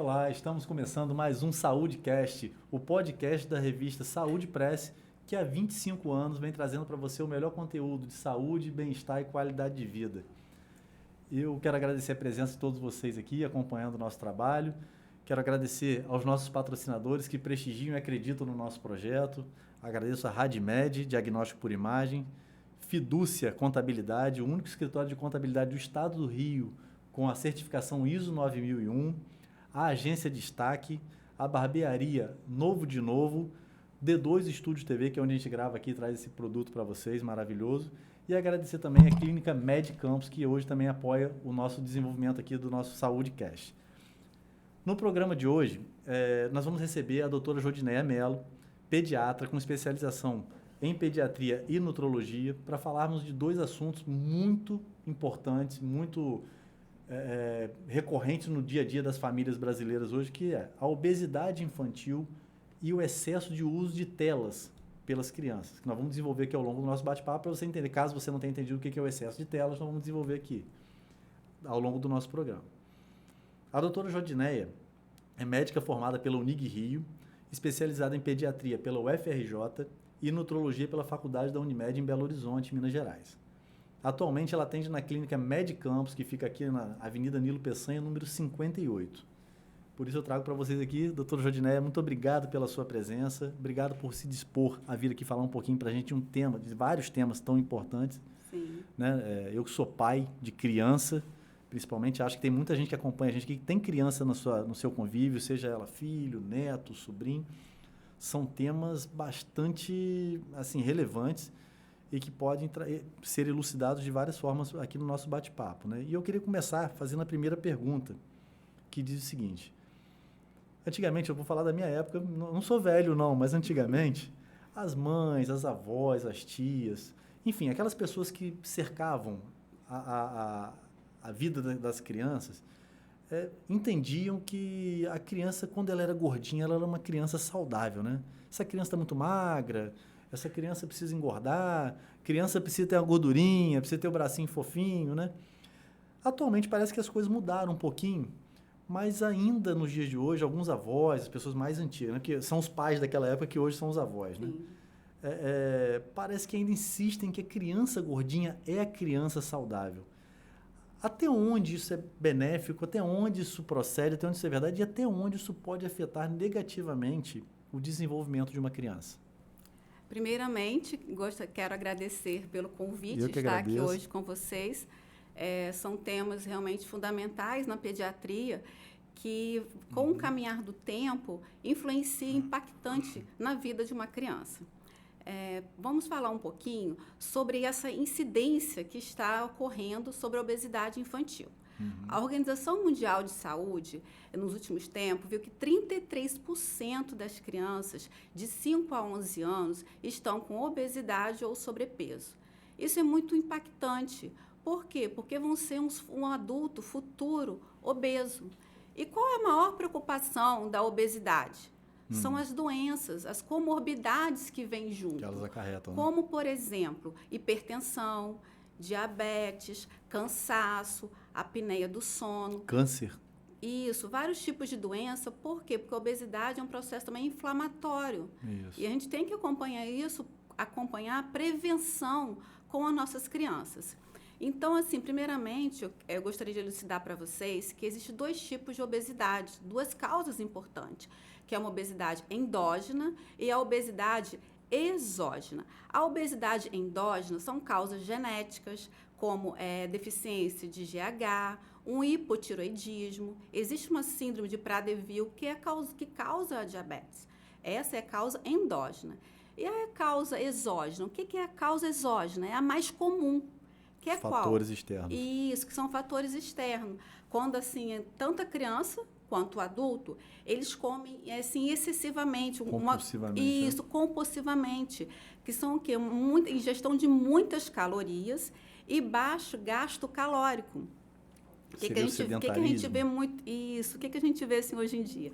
Olá, estamos começando mais um SaúdeCast, o podcast da revista Saúde Press, que há 25 anos vem trazendo para você o melhor conteúdo de saúde, bem-estar e qualidade de vida. Eu quero agradecer a presença de todos vocês aqui, acompanhando o nosso trabalho. Quero agradecer aos nossos patrocinadores que prestigiam e acreditam no nosso projeto. Agradeço a RadMed, Diagnóstico por Imagem, Fidúcia Contabilidade, o único escritório de contabilidade do Estado do Rio com a certificação ISO 9001, a Agência Destaque, a Barbearia Novo de Novo, D2 Estúdio TV, que é onde a gente grava aqui e traz esse produto para vocês, maravilhoso. E agradecer também a Clínica Med Campos, que hoje também apoia o nosso desenvolvimento aqui do nosso SaúdeCast. No programa de hoje, nós vamos receber a doutora Jodinéia Mello, pediatra com especialização em pediatria e nutrologia, para falarmos de dois assuntos muito importantes, muito recorrentes no dia a dia das famílias brasileiras hoje, que é a obesidade infantil e o excesso de uso de telas pelas crianças, que nós vamos desenvolver aqui ao longo do nosso bate-papo para você entender. Caso você não tenha entendido o que é o excesso de telas, nós vamos desenvolver aqui ao longo do nosso programa. A doutora Jodinéia é médica formada pela Unig Rio, especializada em pediatria pela UFRJ e nutrologia pela Faculdade da Unimed em Belo Horizonte, Minas Gerais. Atualmente, ela atende na Clínica Med Campos, que fica aqui na Avenida Nilo Peçanha, número 58. Por isso eu trago para vocês aqui, doutora Jodinéia, muito obrigado pela sua presença, obrigado por se dispor a vir aqui falar um pouquinho para a gente de vários temas tão importantes. Sim. Né? Eu que sou pai de criança, principalmente, acho que tem muita gente que acompanha a gente que tem criança no seu convívio, seja ela filho, neto, sobrinho. São temas bastante assim, relevantes e que podem ser elucidados de várias formas aqui no nosso bate-papo. Né? E eu queria começar fazendo a primeira pergunta, que diz o seguinte. Antigamente, eu vou falar da minha época, não sou velho não, mas antigamente, as mães, as avós, as tias, enfim, aquelas pessoas que cercavam a vida das crianças, entendiam que a criança, quando ela era gordinha, ela era uma criança saudável, né? Essa criança está muito magra, essa criança precisa engordar, criança precisa ter uma gordurinha, precisa ter o bracinho fofinho, né? Atualmente parece que as coisas mudaram um pouquinho, mas ainda nos dias de hoje, alguns avós, as pessoas mais antigas, né? Que são os pais daquela época que hoje são os avós, né? Parece que ainda insistem que a criança gordinha é a criança saudável. Até onde isso é benéfico, até onde isso procede, até onde isso é verdade e até onde isso pode afetar negativamente o desenvolvimento de uma criança? Primeiramente, quero agradecer pelo convite de estar aqui hoje com vocês. São temas realmente fundamentais na pediatria que, com o caminhar do tempo, influenciam impactante na vida de uma criança. Vamos falar um pouquinho sobre essa incidência que está ocorrendo sobre a obesidade infantil. A Organização Mundial de Saúde, nos últimos tempos, viu que 33% das crianças de 5 a 11 anos estão com obesidade ou sobrepeso. Isso é muito impactante. Por quê? Porque vão ser um adulto futuro obeso. E qual é a maior preocupação da obesidade? São as doenças, as comorbidades que vêm junto. Que elas acarretam, né? Como, por exemplo, hipertensão, diabetes, cansaço, apneia do sono. Câncer. Isso, vários tipos de doença. Por quê? Porque a obesidade é um processo também inflamatório. Isso. E a gente tem que acompanhar a prevenção com as nossas crianças. Então, assim, primeiramente, eu gostaria de elucidar para vocês que existem dois tipos de obesidade, duas causas importantes, que é uma obesidade endógena e a obesidade exógena. A obesidade endógena são causas genéticas, como deficiência de GH, um hipotiroidismo, existe uma síndrome de Prader-Willi que causa a diabetes. Essa é a causa endógena. E a causa exógena, o que é a causa exógena? É a mais comum. Que é fatores externos. Isso, que são fatores externos. Quando, assim, tanto a criança quanto o adulto, eles comem, assim, excessivamente. Compulsivamente. Isso, compulsivamente. Que são o quê? Ingestão de muitas calorias e baixo gasto calórico. O que a gente vê muito? Isso, o que a gente vê, assim, hoje em dia?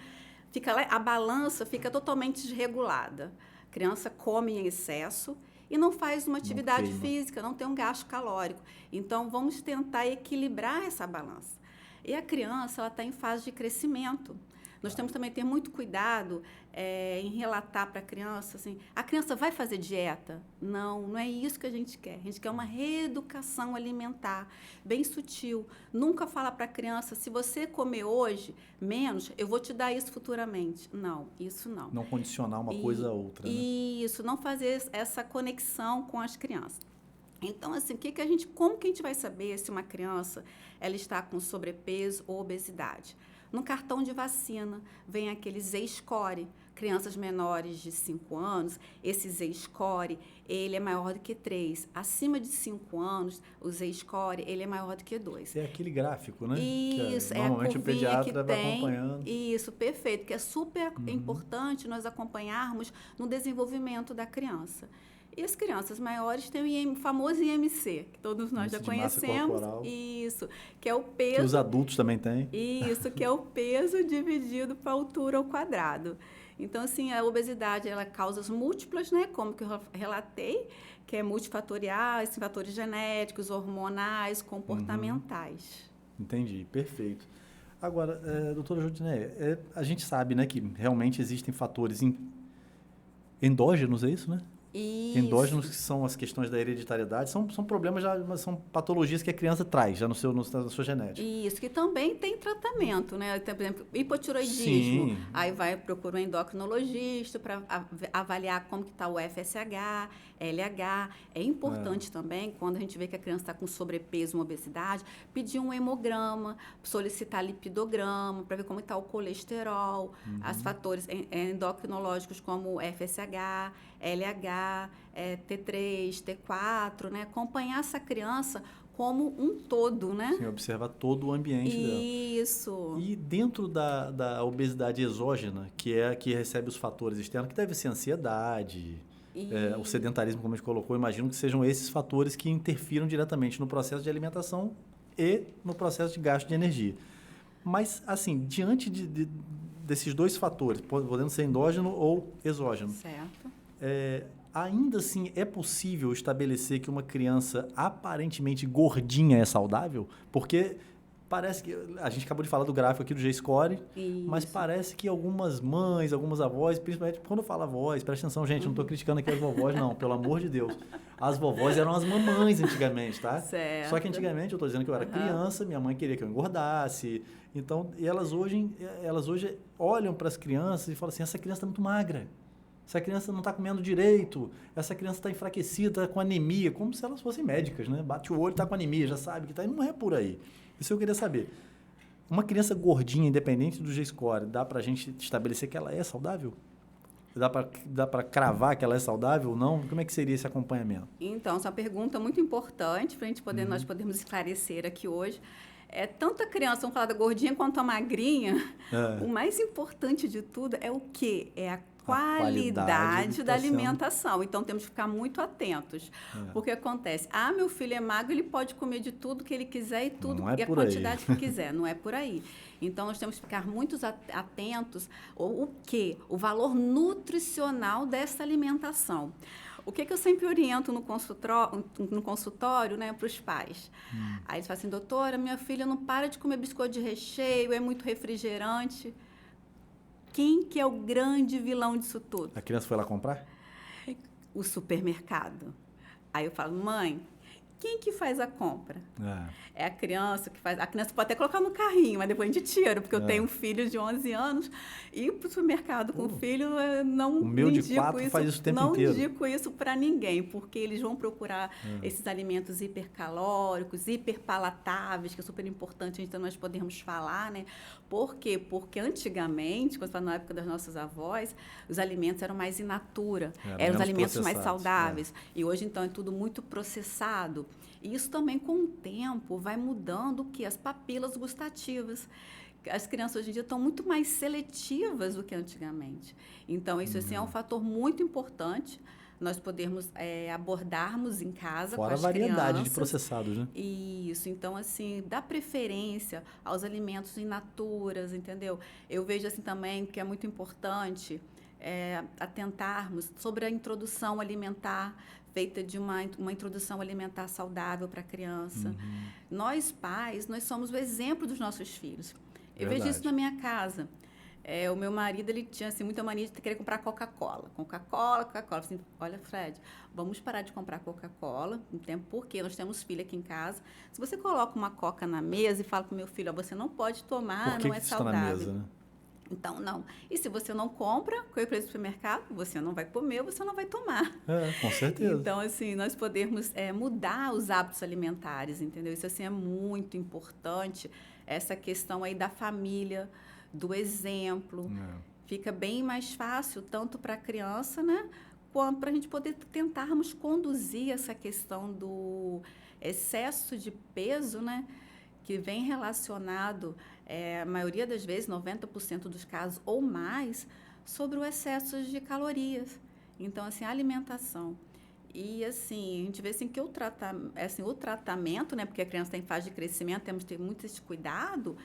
A balança fica totalmente desregulada. A criança come em excesso e não faz uma atividade física, não tem um gasto calórico. Então, vamos tentar equilibrar essa balança. E a criança, ela está em fase de crescimento. Nós temos também que ter muito cuidado em relatar para a criança, assim, a criança vai fazer dieta? Não, não é isso que a gente quer. A gente quer uma reeducação alimentar, bem sutil. Nunca falar para a criança, se você comer hoje menos, eu vou te dar isso futuramente. Não, isso não. Não condicionar uma coisa a outra, né? Isso, não fazer essa conexão com as crianças. Então, assim, como que a gente vai saber se uma criança ela está com sobrepeso ou obesidade? No cartão de vacina vem aquele Z-score. Crianças menores de 5 anos, esse Z-score, ele é maior do que 3. Acima de 5 anos, o Z-score, ele é maior do que 2. É aquele gráfico, né? Isso, normalmente a o pediatra que vai tem, acompanhando. Isso, perfeito, que é super importante nós acompanharmos no desenvolvimento da criança. E as crianças maiores têm o famoso IMC, que todos nós já conhecemos. Isso, que é o peso... Que os adultos também têm. Isso, que é o peso dividido para a altura ao quadrado. Então, assim, a obesidade, ela causas múltiplas, né? Como que eu relatei, que é multifatoriais, fatores genéticos, hormonais, comportamentais. Entendi, perfeito. Agora, doutora Jodinéia, a gente sabe, né, que realmente existem fatores endógenos, é isso, né? Isso. Endógenos, que são as questões da hereditariedade, são problemas, são patologias que a criança traz já na sua genética. Isso, que também tem tratamento, né? Por exemplo, hipotiroidismo. Sim. Aí procurar um endocrinologista para avaliar como que está o FSH, LH. É importante também, quando a gente vê que a criança está com sobrepeso, uma obesidade, pedir um hemograma, solicitar lipidograma, para ver como está o colesterol, os fatores endocrinológicos como FSH, LH, T3, T4, né? Acompanhar essa criança como um todo, né? Sim, observar todo o ambiente dela. Isso. E dentro da obesidade exógena, que é a que recebe os fatores externos, que deve ser ansiedade, o sedentarismo, como a gente colocou, imagino que sejam esses fatores que interfiram diretamente no processo de alimentação e no processo de gasto de energia. Mas, assim, diante desses dois fatores, podendo ser endógeno ou exógeno, Certo. Ainda assim é possível estabelecer que uma criança aparentemente gordinha é saudável? Porque parece que... A gente acabou de falar do gráfico aqui do G-Score, mas parece que algumas mães, algumas avós, principalmente quando fala avós, presta atenção, gente, não estou criticando aqui as vovós, não, pelo amor de Deus. As vovós eram as mamães antigamente, tá? Certo. Só que antigamente, eu estou dizendo que eu era criança, minha mãe queria que eu engordasse. Então, e elas hoje olham para as crianças e falam assim, essa criança está muito magra. Essa criança não está comendo direito, essa criança está enfraquecida, está com anemia, como se elas fossem médicas, né? Bate o olho, está com anemia, já sabe que está, e não é por aí. Isso eu queria saber. Uma criança gordinha, independente do G-score, dá para a gente estabelecer que ela é saudável? Dá para cravar que ela é saudável ou não? Como é que seria esse acompanhamento? Então, essa é uma pergunta muito importante para a gente nós podermos esclarecer aqui hoje. Tanto a criança, vamos falar da gordinha, quanto a magrinha. O mais importante de tudo é o quê? É a qualidade da alimentação. Então, temos que ficar muito atentos. Porque acontece, meu filho é magro, ele pode comer de tudo que ele quiser e a quantidade que quiser. Não é por aí. Então, nós temos que ficar muito atentos o quê? O valor nutricional dessa alimentação. O que eu sempre oriento no consultório, né, para os pais? Aí eles falam assim, doutora, minha filha não para de comer biscoito de recheio, é muito refrigerante. Quem que é o grande vilão disso tudo? A criança foi lá comprar? O supermercado. Aí eu falo, mãe, quem que faz a compra? É a criança que faz. A criança pode até colocar no carrinho, mas depois a gente tira, porque eu tenho um filho de 11 anos e ir para o supermercado com o filho, não o meu de 4 faz isso o tempo inteiro. Não indico isso para ninguém, porque eles vão procurar esses alimentos hipercalóricos, hiperpalatáveis, que é super importante então nós podermos falar, né? Por quê? Porque antigamente, quando fala na época das nossas avós, os alimentos eram mais in natura, eram os alimentos mais saudáveis. E hoje, então, é tudo muito processado. E isso também, com o tempo, vai mudando o quê? As papilas gustativas. As crianças hoje em dia estão muito mais seletivas do que antigamente. Então, isso assim, é um fator muito importante nós podermos abordarmos em casa Fora com as a variedade crianças. De processados, né? Isso. Então, assim, dá preferência aos alimentos in naturas, entendeu? Eu vejo, assim, também que é muito importante atentarmos sobre a introdução alimentar, feita de uma introdução alimentar saudável para a criança. Nós, pais, nós somos o exemplo dos nossos filhos. Eu vejo isso na minha casa. O meu marido, ele tinha assim, muita mania de querer comprar Coca-Cola. Coca-Cola. Assim, olha, Fred, vamos parar de comprar Coca-Cola, um tempo, porque nós temos filho aqui em casa. Se você coloca uma Coca na mesa e fala para o meu filho, você não pode tomar, não é saudável. Está na mesa, né? Então, não. E se você não compra, com o preço do supermercado, você não vai comer, você não vai tomar. Com certeza. Então, assim, nós podemos mudar os hábitos alimentares, entendeu? Isso, assim, é muito importante. Essa questão aí da família, do exemplo. Fica bem mais fácil, tanto para a criança, né? Quanto para a gente poder tentarmos conduzir essa questão do excesso de peso, né? Que vem relacionado, a maioria das vezes, 90% dos casos ou mais, sobre o excesso de calorias. Então, assim, a alimentação. E, assim, a gente vê assim, que o tratamento, né, porque a criança está em fase de crescimento, temos que ter muito esse cuidado,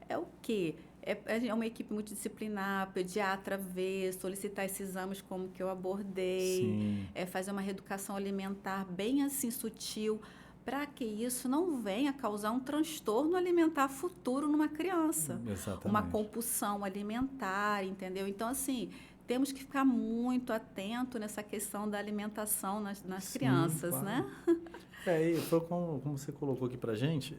é o quê? É uma equipe multidisciplinar, pediatra ver, solicitar esses exames como que eu abordei, fazer uma reeducação alimentar bem assim sutil, para que isso não venha causar um transtorno alimentar futuro numa criança. Exatamente. Uma compulsão alimentar, entendeu? Então, assim, temos que ficar muito atento nessa questão da alimentação nas crianças, claro. Né? E foi como você colocou aqui para a gente,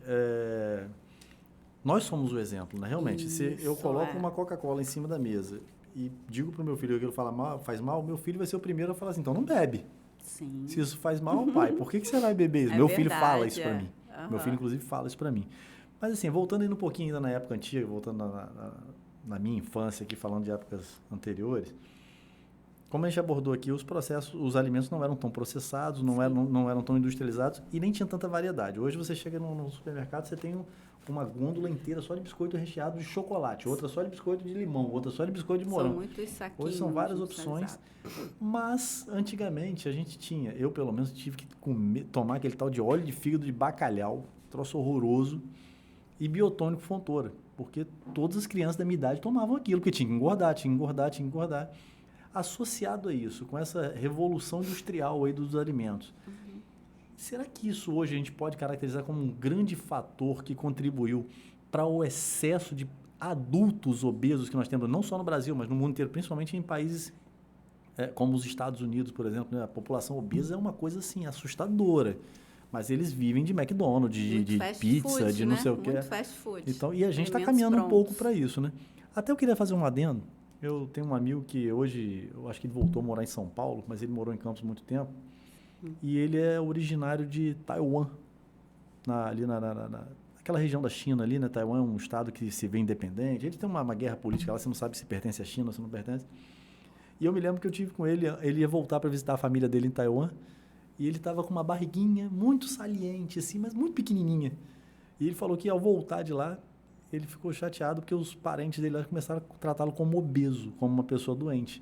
nós somos o exemplo, né? Realmente, isso, se eu coloco uma Coca-Cola em cima da mesa e digo para o meu filho que ele faz mal, meu filho vai ser o primeiro a falar assim, então não bebe. Sim. Se isso faz mal, pai, por que você vai beber isso? Meu filho fala isso para mim. Meu filho, inclusive, fala isso para mim. Mas, assim, voltando ainda um pouquinho ainda na época antiga, voltando na minha infância aqui, falando de épocas anteriores, como a gente abordou aqui, os processos, os alimentos não eram tão processados, não eram tão industrializados e nem tinha tanta variedade. Hoje você chega no supermercado, você tem uma gôndola inteira só de biscoito recheado de chocolate, outra só de biscoito de limão, outra só de biscoito de morango. São muitos saquinhos. Hoje são várias opções, mas antigamente a gente tinha, eu pelo menos tive que tomar aquele tal de óleo de fígado de bacalhau, troço horroroso, e biotônico Fontoura, porque todas as crianças da minha idade tomavam aquilo, porque tinha que engordar. Associado a isso, com essa revolução industrial aí dos alimentos, será que isso hoje a gente pode caracterizar como um grande fator que contribuiu para o excesso de adultos obesos que nós temos, não só no Brasil, mas no mundo inteiro, principalmente em países como os Estados Unidos, por exemplo, né? A população obesa é uma coisa assim, assustadora. Mas eles vivem de McDonald's, de pizza, food, de não sei o quê. Muito fast food. Então, e a gente está caminhando um pouco para isso, né? Até eu queria fazer um adendo. Eu tenho um amigo que hoje, eu acho que ele voltou a morar em São Paulo, mas ele morou em Campos muito tempo. E ele é originário de Taiwan, ali naquela região da China ali, né? Taiwan é um estado que se vê independente. Ele tem uma guerra política lá, você não sabe se pertence à China ou se não pertence. E eu me lembro que eu tive com ele, ele ia voltar para visitar a família dele em Taiwan, e ele estava com uma barriguinha muito saliente, assim, mas muito pequenininha. E ele falou que ao voltar de lá, ele ficou chateado porque os parentes dele lá começaram a tratá-lo como obeso, como uma pessoa doente.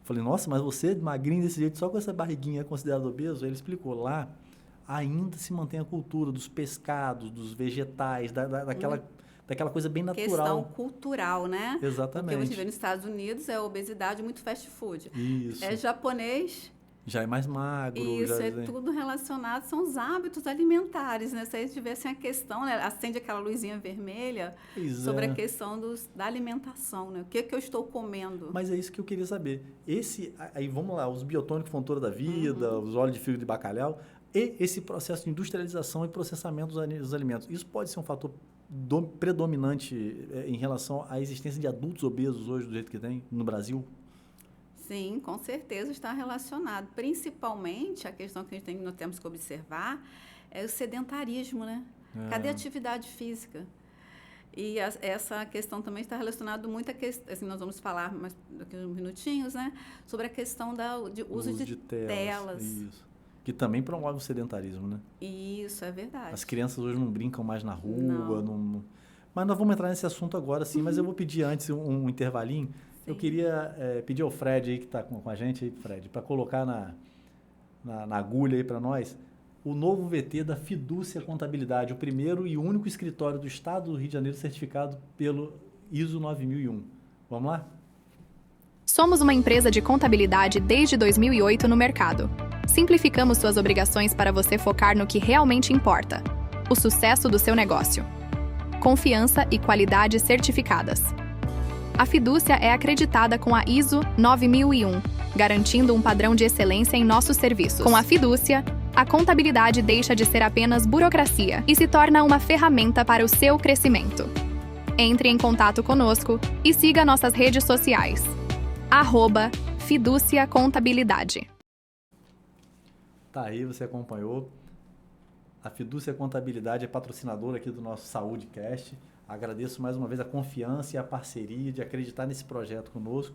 Falei, nossa, mas você magrinho desse jeito, só com essa barriguinha é considerado obeso? Aí ele explicou, lá ainda se mantém a cultura dos pescados, dos vegetais, daquela coisa bem natural. Questão cultural, né? Exatamente. Porque você vê nos Estados Unidos, é obesidade muito fast food. Isso. É japonês... Já é mais magro. Isso, tudo relacionado, são os hábitos alimentares, né? Se eles tivessem a questão, né? Acende aquela luzinha vermelha sobre a questão da alimentação, né? O que eu estou comendo? Mas é isso que eu queria saber. Aí vamos lá, os biotônicos Fontoura da vida, os óleos de fígado de bacalhau, e esse processo de industrialização e processamento dos alimentos. Isso pode ser um fator predominante em relação à existência de adultos obesos hoje, do jeito que tem no Brasil? Sim, com certeza está relacionado. Principalmente, a questão que nós temos que observar é o sedentarismo, né? Cadê a atividade física? E essa questão também está relacionada muito a questão, assim, nós vamos falar mais daqui uns minutinhos, né? Sobre a questão de uso de telas. Isso. Que também promove o sedentarismo, né? Isso, é verdade. As crianças hoje não brincam mais na rua. Mas nós vamos entrar nesse assunto agora, sim. Mas eu vou pedir antes um intervalinho. Eu queria pedir ao Fred aí, que está com a gente, aí, Fred, para colocar na agulha aí para nós o novo VT da Fidúcia Contabilidade, o primeiro e único escritório do Estado do Rio de Janeiro certificado pelo ISO 9001. Vamos lá? Somos uma empresa de contabilidade desde 2008 no mercado. Simplificamos suas obrigações para você focar no que realmente importa: o sucesso do seu negócio. Confiança e qualidade certificadas. A Fidúcia é acreditada com a ISO 9001, garantindo um padrão de excelência em nossos serviços. Com a Fidúcia, a contabilidade deixa de ser apenas burocracia e se torna uma ferramenta para o seu crescimento. Entre em contato conosco e siga nossas redes sociais. @Fidúcia Contabilidade. Tá aí, você acompanhou. A Fidúcia Contabilidade é patrocinadora aqui do nosso SaúdeCast. Agradeço mais uma vez a confiança e a parceria de acreditar nesse projeto conosco.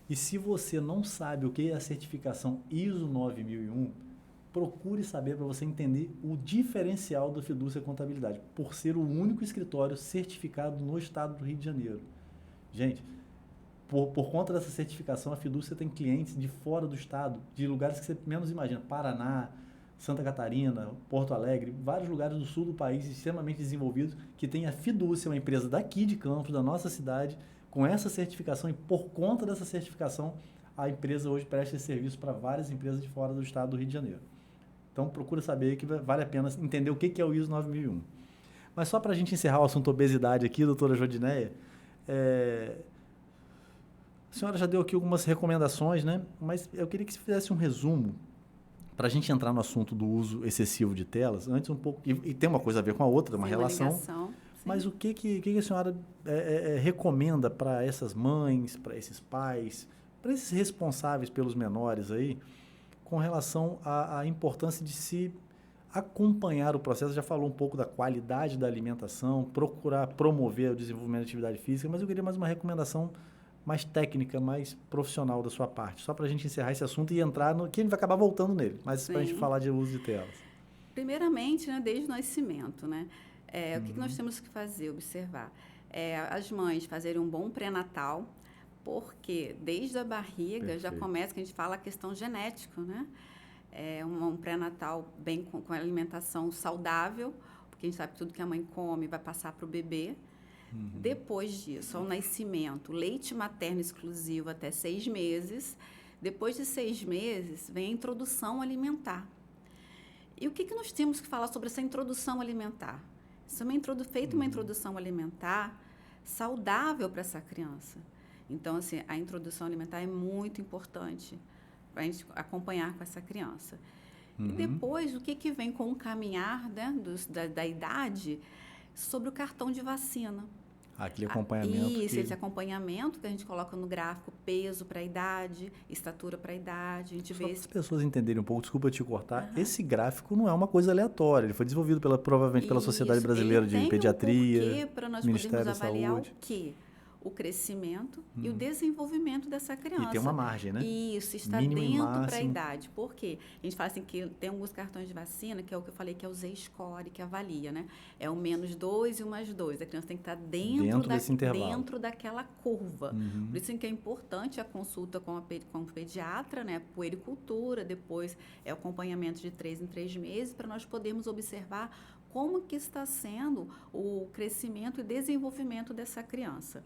E se você não sabe o que é a certificação ISO 9001, procure saber para você entender o diferencial da Fidúcia Contabilidade, por ser o único escritório certificado no estado do Rio de Janeiro. Gente, por conta dessa certificação, a Fidúcia tem clientes de fora do estado, de lugares que você menos imagina, Paraná, Santa Catarina, Porto Alegre, vários lugares do sul do país extremamente desenvolvidos, que tem a Fidúcia, uma empresa daqui de Campos, da nossa cidade, com essa certificação, e por conta dessa certificação, a empresa hoje presta esse serviço para várias empresas de fora do estado do Rio de Janeiro. Então, procura saber que vale a pena entender o que é o ISO 9001. Mas só para a gente encerrar o assunto obesidade aqui, doutora Jodinéia, a senhora já deu aqui algumas recomendações, né? Mas eu queria que você fizesse um resumo para a gente entrar no assunto do uso excessivo de telas, antes um pouco, e tem uma coisa a ver com a outra, uma relação, ligação, mas o que a senhora recomenda para essas mães, para esses pais, para esses responsáveis pelos menores aí, com relação à importância de se acompanhar o processo? Já falou um pouco da qualidade da alimentação, procurar promover o desenvolvimento da atividade física, mas eu queria mais uma recomendação mais técnica, mais profissional da sua parte, só para a gente encerrar esse assunto e entrar no que a gente vai acabar voltando nele, mas para a gente falar de uso de telas. Primeiramente, né, desde o nascimento, né? O que nós temos que fazer? Observar. As mães fazerem um bom pré-natal, porque desde a barriga já começa, que a gente fala a questão genética, né? Um pré-natal bem com alimentação saudável, porque a gente sabe que tudo que a mãe come vai passar para o bebê. Depois disso, ao nascimento, leite materno exclusivo até 6 meses. Depois de 6 meses, vem a introdução alimentar. E o que nós temos que falar sobre essa introdução alimentar? Isso é uma introdução alimentar saudável para essa criança. Então, assim, a introdução alimentar é muito importante para a gente acompanhar com essa criança. E depois, o que vem com o caminhar, né, da idade, sobre o cartão de vacina. Aquele acompanhamento. Esse acompanhamento que a gente coloca no gráfico, peso para a idade, estatura para a idade. A gente vê para as pessoas entenderem um pouco, desculpa te cortar, esse gráfico não é uma coisa aleatória. Ele foi desenvolvido provavelmente pela Sociedade Brasileira de Pediatria, para nós Ministério podermos da avaliar Saúde. o quê? O crescimento e o desenvolvimento dessa criança. E tem uma margem, né? Isso, está Mínimo e dentro para a máximo. idade. Por quê? A gente fala assim que tem alguns cartões de vacina, que é o que eu falei, que é o Z-Score, que avalia, né? É o -2 e o +2. A criança tem que estar dentro daquela curva. Por isso que é importante a consulta com o pediatra, né? Puericultura, depois é o acompanhamento de 3 em 3 meses, para nós podermos observar como que está sendo o crescimento e desenvolvimento dessa criança.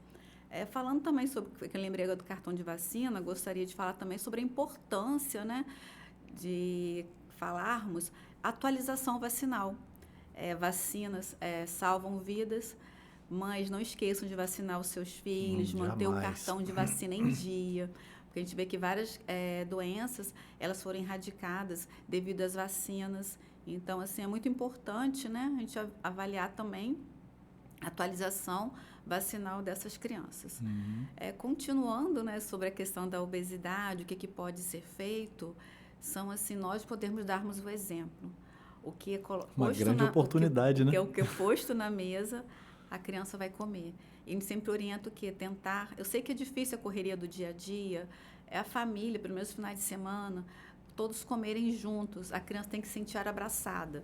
Falando também sobre, que eu lembrei do cartão de vacina, gostaria de falar também sobre a importância, né, de falarmos atualização vacinal. Vacinas salvam vidas. Mães, não esqueçam de vacinar os seus filhos, manter o cartão de vacina em dia. Porque a gente vê que várias doenças, elas foram erradicadas devido às vacinas. Então, assim, é muito importante, né, a gente avaliar também a atualização vacinal dessas crianças. Continuando, né, sobre a questão da obesidade, o que pode ser feito, são assim, nós podermos darmos o exemplo. O que é uma grande oportunidade, né? O que é posto na mesa, a criança vai comer. E a gente sempre orienta o quê? Tentar... Eu sei que é difícil a correria do dia a dia, é a família, pelo menos finais de semana, todos comerem juntos. A criança tem que se sentir abraçada.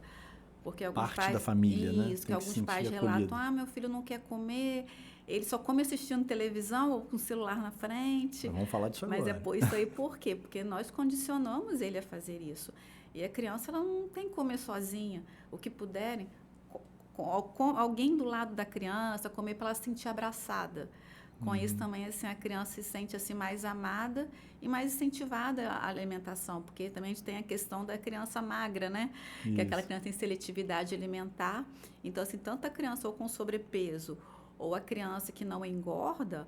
Porque alguns parte pais, da família, né? Isso, que alguns pais relatam, meu filho não quer comer, ele só come assistindo televisão ou com o celular na frente. Vamos falar disso agora. Mas isso aí por quê? Porque nós condicionamos ele a fazer isso. E a criança, ela não tem que comer sozinha. O que puderem, com alguém do lado da criança, comer para ela se sentir abraçada. Com isso também, assim, a criança se sente assim, mais amada e mais incentivada à alimentação, porque também a gente tem a questão da criança magra, né? Isso. Que é aquela criança tem seletividade alimentar. Então, assim, tanto a criança ou com sobrepeso ou a criança que não engorda,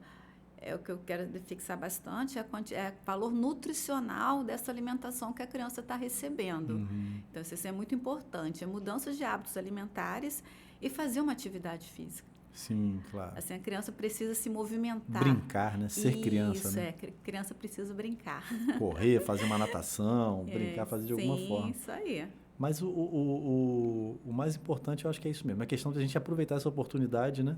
o que eu quero fixar bastante, é o valor nutricional dessa alimentação que a criança está recebendo. Então, isso é muito importante. É mudanças de hábitos alimentares e fazer uma atividade física. Sim, claro. Assim, a criança precisa se movimentar. Brincar, né? Ser criança, isso, né? Criança precisa brincar. Correr, fazer uma natação, brincar, fazer de alguma forma. Sim, isso aí. Mas o mais importante, eu acho que é isso mesmo. É a questão de a gente aproveitar essa oportunidade, né?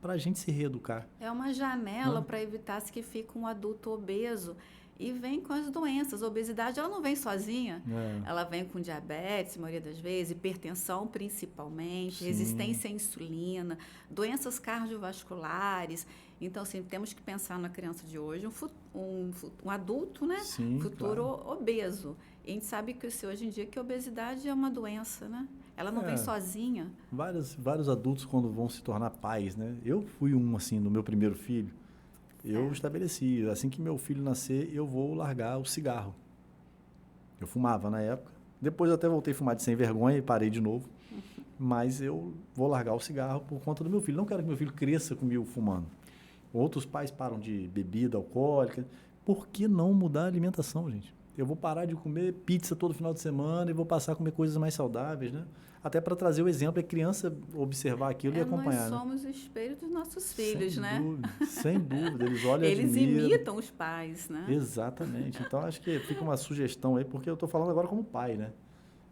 Para a gente se reeducar. É uma janela para evitar que fique um adulto obeso e vem com as doenças. A obesidade, ela não vem sozinha. Ela vem com diabetes, a maioria das vezes, hipertensão principalmente, Sim. Resistência à insulina, doenças cardiovasculares. Então, assim, temos que pensar na criança de hoje, um adulto, né? Sim, futuro claro. Obeso. E a gente sabe que hoje em dia que a obesidade é uma doença, né? Ela não vem sozinha. Vários adultos, quando vão se tornar pais, né? Eu fui assim, no meu primeiro filho. Eu estabeleci, assim que meu filho nascer, eu vou largar o cigarro. Eu fumava na época. Depois eu até voltei a fumar de sem vergonha e parei de novo. Mas eu vou largar o cigarro por conta do meu filho. Não quero que meu filho cresça comigo fumando. Outros pais param de bebida alcoólica. Por que não mudar a alimentação, gente? Eu vou parar de comer pizza todo final de semana e vou passar a comer coisas mais saudáveis, né? Até para trazer o exemplo, é criança observar aquilo e acompanhar. Nós somos o espelho dos nossos filhos, né? Sem dúvida. Eles olham e eles admiram. imitam os pais, né? Exatamente. Então, acho que fica uma sugestão aí, porque eu estou falando agora como pai, né?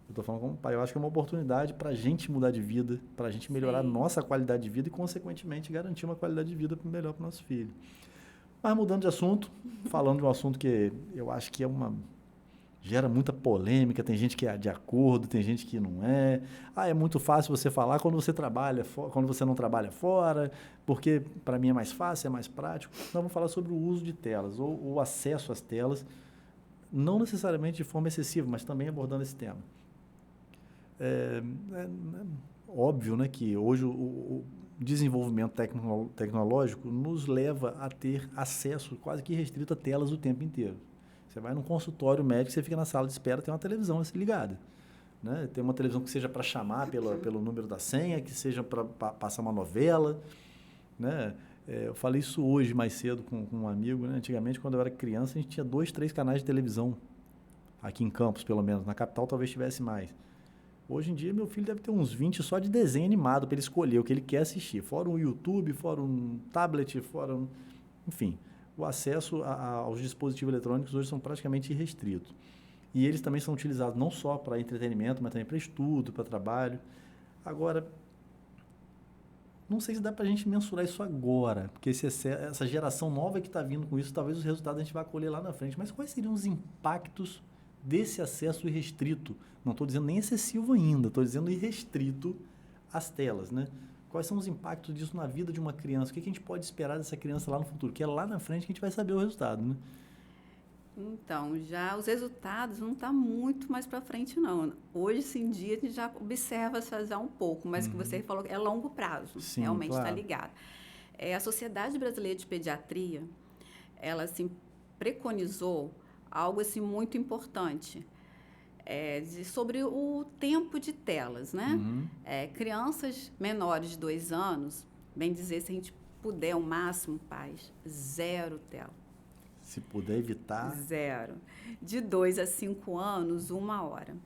Eu estou falando como pai. Eu acho que é uma oportunidade para a gente mudar de vida, para a gente melhorar a nossa qualidade de vida e, consequentemente, garantir uma qualidade de vida melhor para o nosso filho. Mas, mudando de assunto, falando de um assunto que eu acho que gera muita polêmica, tem gente que é de acordo, tem gente que não é. É muito fácil você falar quando você trabalha, quando você não trabalha fora, porque para mim é mais fácil, é mais prático. Nós vamos falar sobre o uso de telas, ou o acesso às telas, não necessariamente de forma excessiva, mas também abordando esse tema. É óbvio, né, que hoje o desenvolvimento tecnológico nos leva a ter acesso quase que restrito a telas o tempo inteiro. Você vai num consultório médico, você fica na sala de espera, tem uma televisão ligada. Né? Tem uma televisão que seja para chamar pelo número da senha, que seja para passar uma novela. Né? Eu falei isso hoje mais cedo com um amigo. Né? Antigamente, quando eu era criança, a gente tinha 2, 3 canais de televisão. Aqui em Campos, pelo menos. Na capital, talvez tivesse mais. Hoje em dia, meu filho deve ter uns 20 só de desenho animado para ele escolher o que ele quer assistir. Fora um YouTube, fora um tablet, enfim. O acesso aos dispositivos eletrônicos hoje são praticamente irrestritos. E eles também são utilizados não só para entretenimento, mas também para estudo, para trabalho. Agora, não sei se dá para a gente mensurar isso agora, porque essa geração nova que está vindo com isso, talvez os resultados a gente vá colher lá na frente. Mas quais seriam os impactos desse acesso irrestrito? Não estou dizendo nem excessivo ainda, estou dizendo irrestrito às telas, né? Quais são os impactos disso na vida de uma criança? O que a gente pode esperar dessa criança lá no futuro? Que é lá na frente que a gente vai saber o resultado, né? Então, já os resultados não estão muito mais para frente, não. Hoje em dia, a gente já observa já um pouco, mas o que você falou é longo prazo, sim, realmente está claro. ligado. A Sociedade Brasileira de Pediatria, ela assim, preconizou algo assim, muito importante. Sobre o tempo de telas, né? Crianças menores de 2 anos, bem dizer, se a gente puder, o máximo, pais, 0 tela. Se puder evitar... 0. De 2 a 5 anos, 1 hora.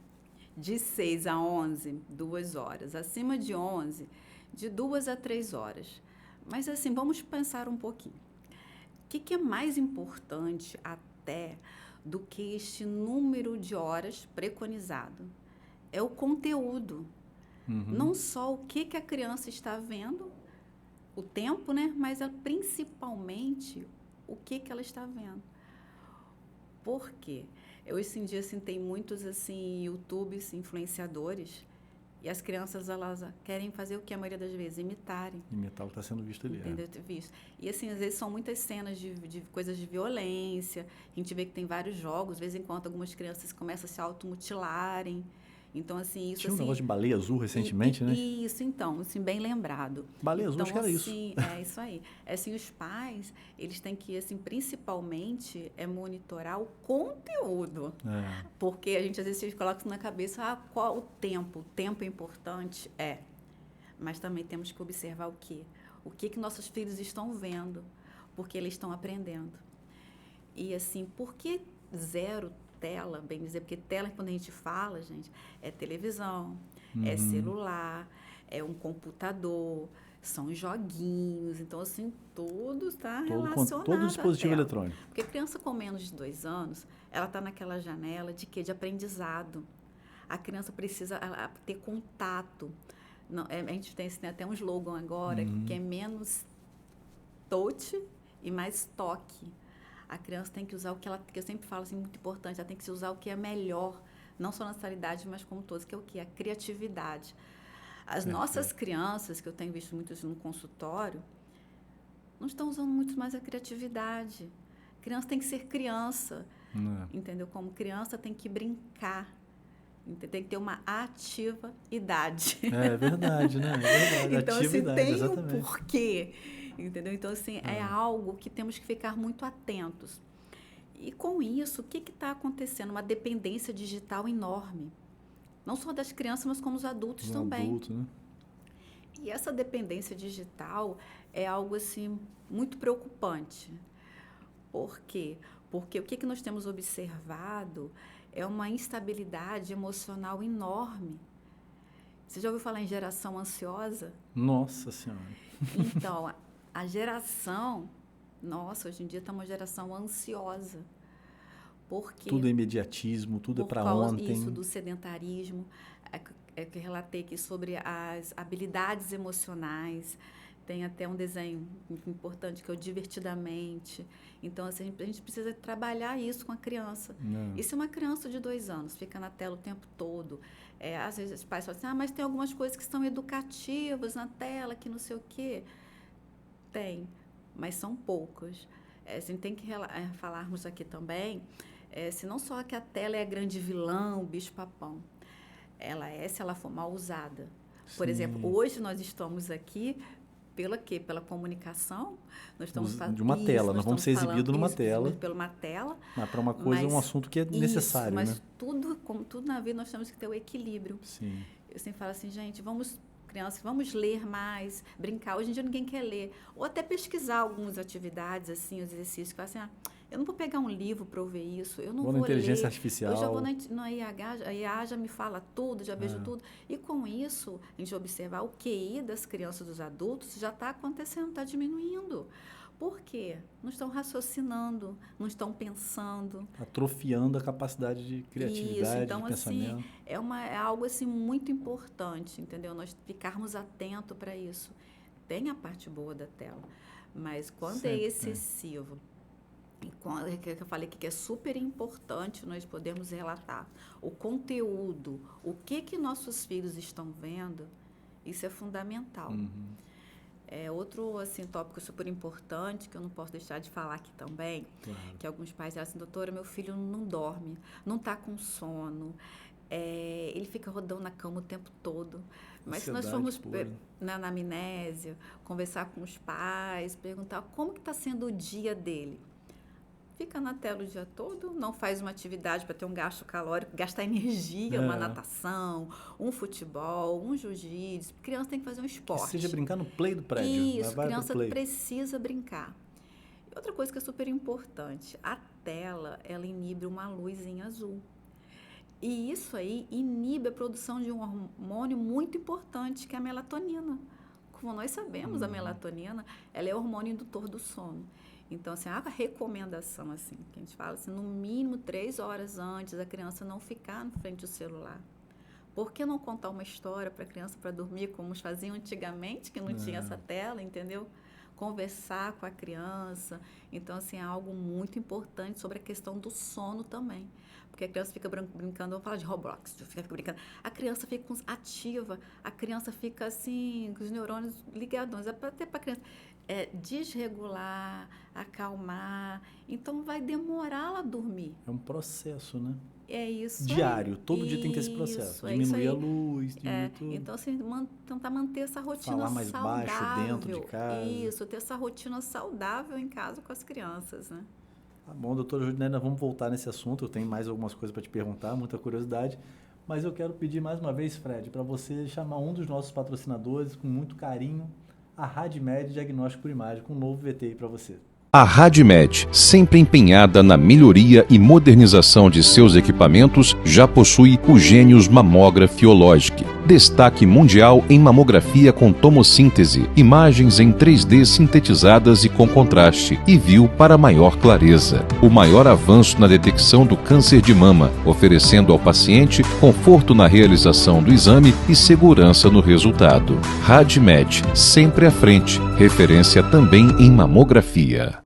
De 6 a 11, 2 horas. Acima de 11, de 2 a 3 horas. Mas, assim, vamos pensar um pouquinho. O que é mais importante até do que este número de horas preconizado? É o conteúdo. Não só o que a criança está vendo, o tempo, né? Mas principalmente o que ela está vendo. Por quê? Hoje em dia, assim, tem muitos assim, YouTubers, influenciadores, e as crianças, elas querem fazer o que a maioria das vezes? Imitarem. Imitar o que está sendo visto ali. Entendeu? Visto. E, assim, às vezes são muitas cenas de coisas de violência. A gente vê que tem vários jogos. De vez em quando, algumas crianças começam a se automutilarem. Então, assim, isso... Tinha um assim, negócio de baleia azul recentemente, né? Isso, então, assim, bem lembrado. Baleia azul, então, acho que era assim, isso. É isso aí. Assim, os pais, eles têm que, assim, principalmente, monitorar o conteúdo. Porque a gente, às vezes, coloca isso na cabeça, qual o tempo? O tempo é importante? Mas também temos que observar o quê? O que nossos filhos estão vendo. porque eles estão aprendendo. E assim, por que zero tela, bem dizer? Porque tela, quando a gente fala, gente, é televisão, é celular, é um computador, são joguinhos. Então, assim, tudo está relacionado todo dispositivo à tela. eletrônico. Porque criança com menos de 2 anos, ela está naquela janela de quê? De aprendizado. A criança precisa ter contato. Não, a gente tem até um slogan agora, que é menos touch e mais toque. A criança tem que usar o que ela... que eu sempre falo assim, muito importante, ela tem que usar o que é melhor, não só na saúde, mas como todos, que é o quê? A criatividade. As nossas crianças, que eu tenho visto muitos no consultório, não estão usando muito mais a criatividade. A criança tem que ser criança, entendeu? Como criança tem que brincar, tem que ter uma atividade. É verdade, né? É verdade. Então, atividade, assim, tem exatamente. um porquê, entendeu? Então, assim, é algo que temos que ficar muito atentos. E com isso, o que está acontecendo? Uma dependência digital enorme. Não só das crianças, mas como os adultos também. Adulto, né? E essa dependência digital é algo, assim, muito preocupante. Por quê? Porque o que nós temos observado é uma instabilidade emocional enorme. Você já ouviu falar em geração ansiosa? Nossa Senhora. Então, a geração... Nossa, hoje em dia está uma geração ansiosa. Porque tudo é imediatismo, tudo é para ontem. Isso do sedentarismo. É que eu relatei aqui sobre as habilidades emocionais. Tem até um desenho importante que é o Divertidamente. Então, assim, a gente precisa trabalhar isso com a criança. E se uma criança de 2 anos fica na tela o tempo todo, às vezes os pais falam assim, mas tem algumas coisas que são educativas na tela, que não sei o quê. Tem, mas são poucas. A gente tem que falarmos aqui também, se não só que a tela é a grande vilã, o bicho-papão. Ela se ela for mal usada. Por exemplo, hoje nós estamos aqui pela quê? Pela comunicação. Nós estamos de uma tela, nós vamos ser exibidos numa tela. Pela uma tela. Mas para uma coisa, um assunto que é necessário, mas né? tudo, como tudo na vida, nós temos que ter o equilíbrio. Sim. Eu sempre falo assim, gente, crianças, vamos ler mais, brincar. Hoje em dia ninguém quer ler. Ou até pesquisar algumas atividades, assim, os exercícios, que assim, eu não vou pegar um livro para eu ver isso, eu não vou ler. Vou na inteligência artificial. Eu já vou na IH, a IA já me fala tudo, já vejo tudo. E com isso, a gente observar o QI das crianças e dos adultos já está acontecendo, está diminuindo. Por quê? Não estão raciocinando, não estão pensando. Atrofiando a capacidade de criatividade, isso, então, de pensamento. Assim, é algo assim, muito importante, entendeu? Nós ficarmos atentos para isso. Tem a parte boa da tela, mas quando é excessivo, e quando eu falei que é super importante nós podermos relatar o conteúdo, o que nossos filhos estão vendo, isso é fundamental. Outro assim, tópico super importante, que eu não posso deixar de falar aqui também, que alguns pais dizem assim, doutora, meu filho não dorme, não está com sono, ele fica rodando na cama o tempo todo. Mas se nós formos na anamnésia, conversar com os pais, perguntar como que está sendo o dia dele, fica na tela o dia todo, não faz uma atividade para ter um gasto calórico, gastar energia, uma natação, um futebol, um jiu-jitsu. Criança tem que fazer um esporte. Que seja brincar no play do prédio. Isso, criança precisa brincar. E outra coisa que é super importante, a tela, ela inibe uma luzinha azul. E isso aí inibe a produção de um hormônio muito importante, que é a melatonina. Como nós sabemos, a melatonina, ela é o hormônio indutor do sono. Então, assim, a recomendação, assim, que a gente fala, assim, no mínimo 3 horas antes a criança não ficar na frente do celular. Por que não contar uma história para a criança para dormir, como faziam antigamente, que não tinha essa tela, entendeu? Conversar com a criança. Então, assim, é algo muito importante sobre a questão do sono também. Porque a criança fica brincando, vamos falar de Roblox, fica brincando. A criança fica ativa, a criança fica, assim, com os neurônios ligados, até para a criança. Desregular, acalmar, então vai demorar ela a dormir. É um processo, né? É isso. Diário, todo dia tem que ter esse processo. Diminuir a luz, diminuir tudo. Então, assim, tentar manter essa rotina falar mais saudável. Baixo dentro de casa. Isso, ter essa rotina saudável em casa com as crianças, né? Tá bom, doutora Judinelli, nós vamos voltar nesse assunto. Eu tenho mais algumas coisas para te perguntar, muita curiosidade. Mas eu quero pedir mais uma vez, Fred, para você chamar um dos nossos patrocinadores com muito carinho, a RadMed Diagnóstico por Imagem, com um novo VTI para você. A RadMed, sempre empenhada na melhoria e modernização de seus equipamentos, já possui o Genius Mammography Logic. Destaque mundial em mamografia com tomossíntese, imagens em 3D sintetizadas e com contraste, e viu para maior clareza. O maior avanço na detecção do câncer de mama, oferecendo ao paciente conforto na realização do exame e segurança no resultado. RadMed, sempre à frente, referência também em mamografia.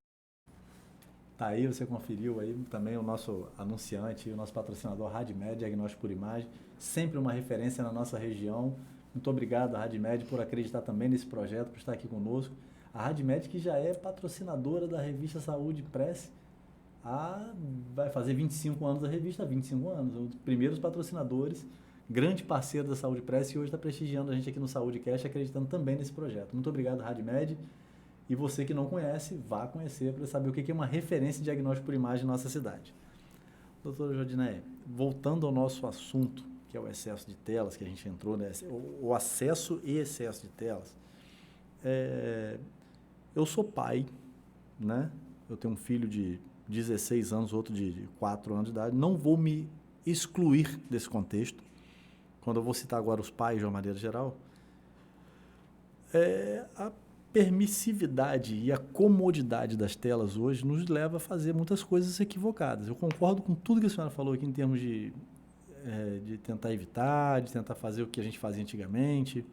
Tá aí, você conferiu aí também o nosso anunciante, o nosso patrocinador RadMed, Diagnóstico por Imagem, sempre uma referência na nossa região. Muito obrigado à RadMed por acreditar também nesse projeto, por estar aqui conosco. A RadMed que já é patrocinadora da revista Saúde Press, vai fazer 25 anos da revista, 25 anos, um dos primeiros patrocinadores, grande parceiro da Saúde Press, e hoje está prestigiando a gente aqui no SaúdeCast, acreditando também nesse projeto. Muito obrigado, RadMed. E você que não conhece, vá conhecer para saber o que é uma referência de diagnóstico por imagem na nossa cidade. Doutora Jodineia, voltando ao nosso assunto, que é o excesso de telas, que a gente entrou, né? O acesso e excesso de telas. Eu sou pai, né? Eu tenho um filho de 16 anos, outro de 4 anos de idade. Não vou me excluir desse contexto. Quando eu vou citar agora os pais de uma maneira geral, a permissividade e a comodidade das telas hoje nos leva a fazer muitas coisas equivocadas. Eu concordo com tudo que a senhora falou aqui em termos de tentar evitar, de tentar fazer o que a gente fazia antigamente,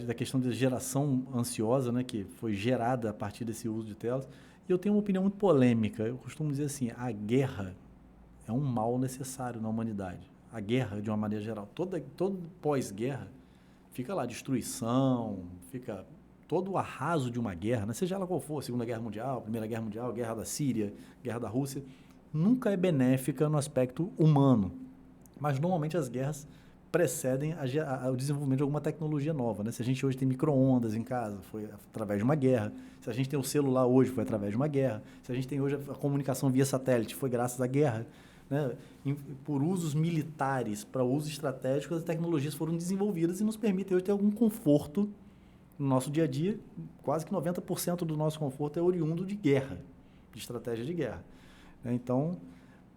da questão da geração ansiosa, né, que foi gerada a partir desse uso de telas. E eu tenho uma opinião muito polêmica. Eu costumo dizer assim, a guerra é um mal necessário na humanidade. A guerra, de uma maneira geral, todo pós-guerra, fica lá destruição, fica todo o arraso de uma guerra, né? Seja ela qual for, Segunda Guerra Mundial, Primeira Guerra Mundial, Guerra da Síria, Guerra da Rússia, nunca é benéfica no aspecto humano. Mas, normalmente, as guerras precedem o desenvolvimento de alguma tecnologia nova, né? Se a gente hoje tem micro-ondas em casa, foi através de uma guerra. Se a gente tem o celular hoje, foi através de uma guerra. Se a gente tem hoje a comunicação via satélite, foi graças à guerra. Né? Por usos militares, para usos estratégicos, as tecnologias foram desenvolvidas e nos permitem hoje ter algum conforto no nosso dia a dia. Quase que 90% do nosso conforto é oriundo de guerra, de estratégia de guerra. Então,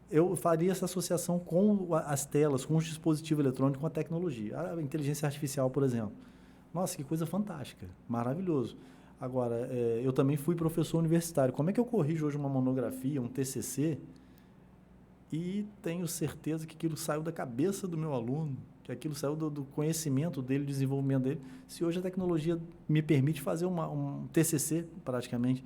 eu faria essa associação com as telas, com os dispositivos eletrônicos, com a tecnologia. A inteligência artificial, por exemplo. Nossa, que coisa fantástica, maravilhoso. Agora, eu também fui professor universitário. Como é que eu corrijo hoje uma monografia, um TCC, e tenho certeza que aquilo saiu da cabeça do meu aluno, que aquilo saiu do conhecimento dele, do desenvolvimento dele, se hoje a tecnologia me permite fazer um TCC, praticamente.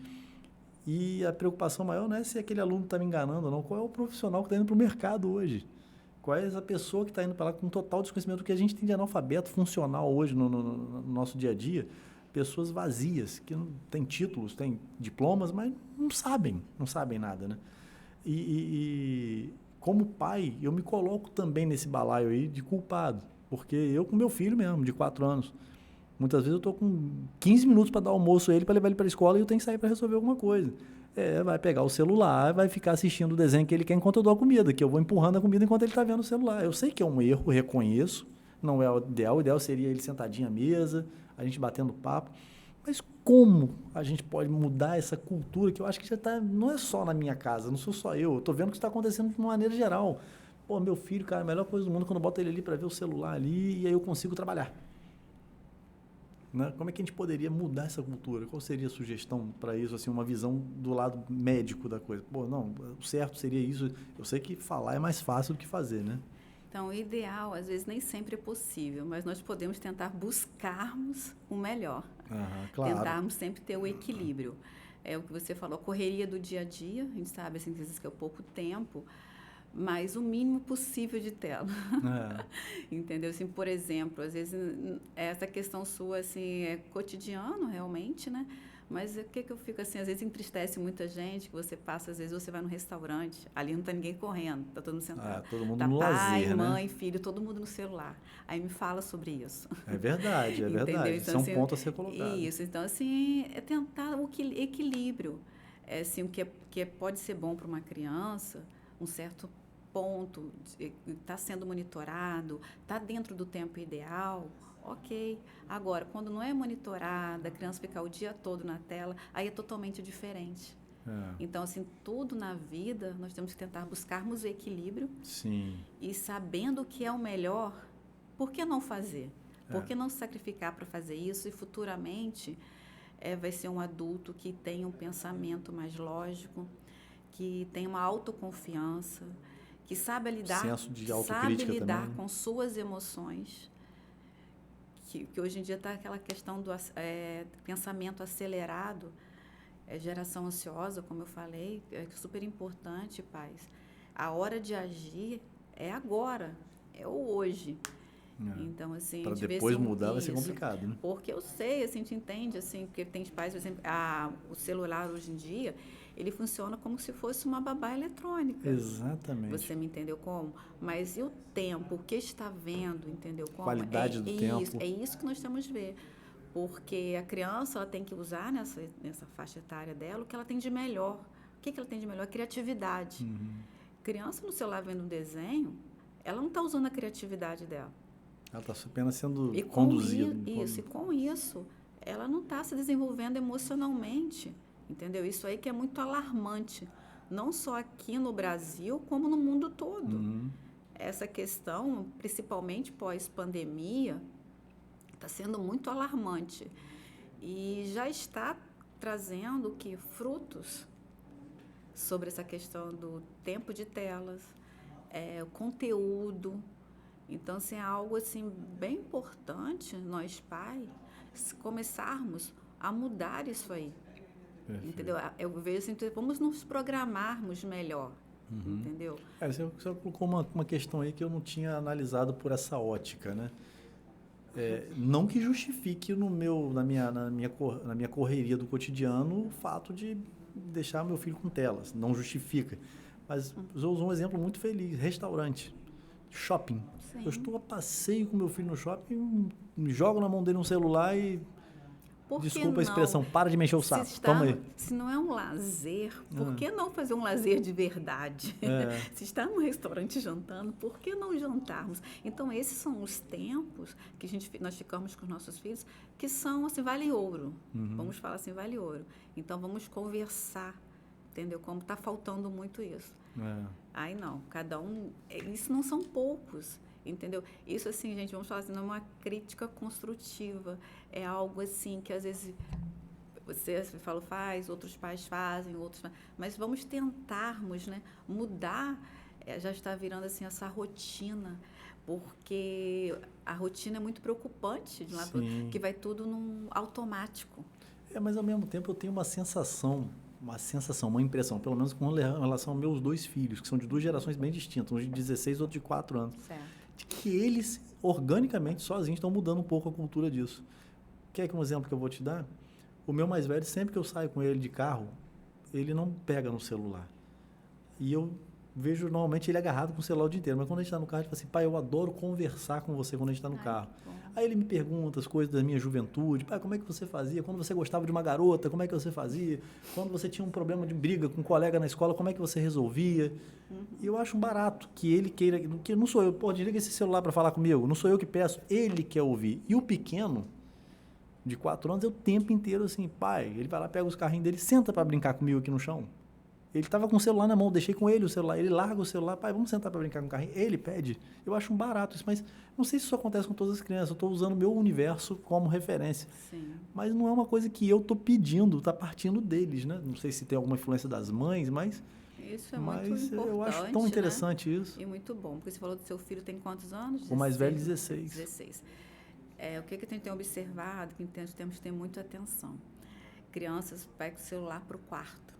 E a preocupação maior não é se aquele aluno está me enganando ou não, qual é o profissional que está indo para o mercado hoje? Qual é essa pessoa que está indo para lá com total desconhecimento do que a gente tem de analfabeto funcional hoje no nosso dia a dia? Pessoas vazias, que não têm títulos, têm diplomas, mas não sabem nada, né? E como pai, eu me coloco também nesse balaio aí de culpado, porque eu com meu filho mesmo, de 4 anos, muitas vezes eu estou com 15 minutos para dar almoço a ele, para levar ele para a escola, e eu tenho que sair para resolver alguma coisa. Vai pegar o celular, vai ficar assistindo o desenho que ele quer enquanto eu dou a comida, que eu vou empurrando a comida enquanto ele está vendo o celular. Eu sei que é um erro, reconheço, não é o ideal seria ele sentadinho à mesa, a gente batendo papo. Mas como a gente pode mudar essa cultura, que eu acho que já está, não é só na minha casa, não sou só eu estou vendo que está acontecendo de uma maneira geral. Pô, meu filho, cara, a melhor coisa do mundo quando eu boto ele ali para ver o celular ali, e aí eu consigo trabalhar. Né? Como é que a gente poderia mudar essa cultura? Qual seria a sugestão para isso, assim, uma visão do lado médico da coisa? Pô, não, o certo seria isso. Eu sei que falar é mais fácil do que fazer, né? Então, o ideal, às vezes, nem sempre é possível, mas nós podemos tentar buscarmos o melhor. Claro. Tentarmos sempre ter o equilíbrio. É o que você falou, a correria do dia a dia, a gente sabe, assim, às vezes que é pouco tempo, mas o mínimo possível de tela. Entendeu? Assim, por exemplo, às vezes, essa questão sua, assim, é cotidiano, realmente, né? Mas o que eu fico assim, às vezes entristece muita gente, que você passa, às vezes você vai num restaurante, ali não está ninguém correndo, está todo mundo sentado. Todo mundo tá no pai, lazer, mãe, né? filho, todo mundo no celular. Aí me fala sobre isso. É verdade. Então, Isso é um assim, ponto a ser colocado. Isso, então assim, é tentar o equilíbrio. Assim, o que pode ser bom para uma criança, um certo ponto, está sendo monitorado, está dentro do tempo ideal, ok. Agora, quando não é monitorada, a criança ficar o dia todo na tela, aí é totalmente diferente. Então, assim, tudo na vida, nós temos que tentar buscarmos o equilíbrio. Sim. E sabendo o que é o melhor, por que não fazer? Por que não se sacrificar para fazer isso? E futuramente vai ser um adulto que tem um pensamento mais lógico, que tem uma autoconfiança, que sabe lidar, senso de autocrítica também, com suas emoções. Que hoje em dia está aquela questão do pensamento acelerado, geração ansiosa, como eu falei, é super importante, pais. A hora de agir é agora, é o hoje. Então, assim, para depois mudar vai ser complicado, né? Porque eu sei, assim, a gente entende, assim, porque tem pais, por exemplo, o celular hoje em dia, ele funciona como se fosse uma babá eletrônica. Exatamente. Você me entendeu como? Mas e o tempo? O que está vendo, entendeu como? Qualidade do tempo. É isso que nós temos que ver. Porque a criança, ela tem que usar nessa faixa etária dela o que ela tem de melhor. O que ela tem de melhor? A criatividade. Criança no celular vendo um desenho, ela não está usando a criatividade dela. Ela está apenas sendo conduzida. E com isso, ela não está se desenvolvendo emocionalmente, entendeu? Isso aí que é muito alarmante, não só aqui no Brasil, como no mundo todo. Essa questão, principalmente pós-pandemia, está sendo muito alarmante e já está trazendo frutos sobre essa questão do tempo de telas, o conteúdo. Então, assim, é algo assim, bem importante, nós pais, começarmos a mudar isso aí. Perfeito. Entendeu? Eu vejo assim, vamos nos programarmos melhor, entendeu? Você colocou uma questão aí que eu não tinha analisado por essa ótica, né? Não que justifique na minha correria do cotidiano o fato de deixar meu filho com telas, não justifica. Mas eu uso um exemplo muito feliz, restaurante. Shopping. Sim. Eu estou a passeio com meu filho no shopping, me jogo na mão dele um celular e... Desculpa a expressão, para de mexer o saco. Toma aí. Se não é um lazer, por que não fazer um lazer de verdade? Se está num restaurante jantando, por que não jantarmos? Então, esses são os tempos que nós ficamos com os nossos filhos, que são, assim, vale ouro. Vamos falar assim, vale ouro. Então, vamos conversar, entendeu? Como está faltando muito isso. Aí não, cada um... Isso não são poucos, entendeu? Isso, assim, gente, vamos falar assim, não é uma crítica construtiva. É algo, assim, que às vezes você faz, outros pais fazem, mas vamos tentarmos, né, mudar. Já está virando, assim, essa rotina, porque a rotina é muito preocupante, de lá que vai tudo num automático. Mas ao mesmo tempo eu tenho uma impressão, pelo menos com relação aos meus dois filhos, que são de duas gerações bem distintas, um de 16 e outro de 4 anos. Certo. De que eles, organicamente, sozinhos, estão mudando um pouco a cultura disso. Quer que um exemplo que eu vou te dar? O meu mais velho, sempre que eu saio com ele de carro, ele não pega no celular. E eu vejo, normalmente, ele agarrado com o celular o dia inteiro. Mas quando a gente está no carro, ele fala assim, pai, eu adoro conversar com você quando a gente está no carro. Aí ele me pergunta as coisas da minha juventude. Pai, como é que você fazia? Quando você gostava de uma garota, como é que você fazia? Quando você tinha um problema de briga com um colega na escola, como é que você resolvia? E eu acho um barato que ele queira... Que não sou eu, desliga esse celular para falar comigo. Não sou eu que peço, ele quer ouvir. E o pequeno, de 4 anos, eu o tempo inteiro assim, pai, ele vai lá, pega os carrinhos dele, senta para brincar comigo aqui no chão. Ele estava com o celular na mão, deixei com ele o celular, ele larga o celular, pai, vamos sentar para brincar com o carrinho. Ele pede. Eu acho um barato isso, mas não sei se isso acontece com todas as crianças. Eu estou usando o meu universo como referência. Sim. Mas não é uma coisa que eu estou pedindo, está partindo deles, né? Não sei se tem alguma influência das mães, mas... Isso é muito importante, eu acho tão interessante, né? Isso. E muito bom, porque você falou do seu filho tem quantos anos? O mais velho, 16. 16. O que a gente tem observado, que temos que ter muita atenção. Crianças pegam o celular para o quarto.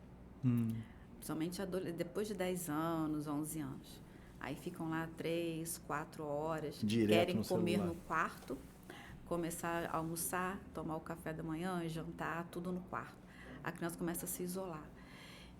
Principalmente depois de 10 anos, 11 anos. Aí ficam lá 3, 4 horas, querem comer no quarto, começar a almoçar, tomar o café da manhã, jantar, tudo no quarto. A criança começa a se isolar.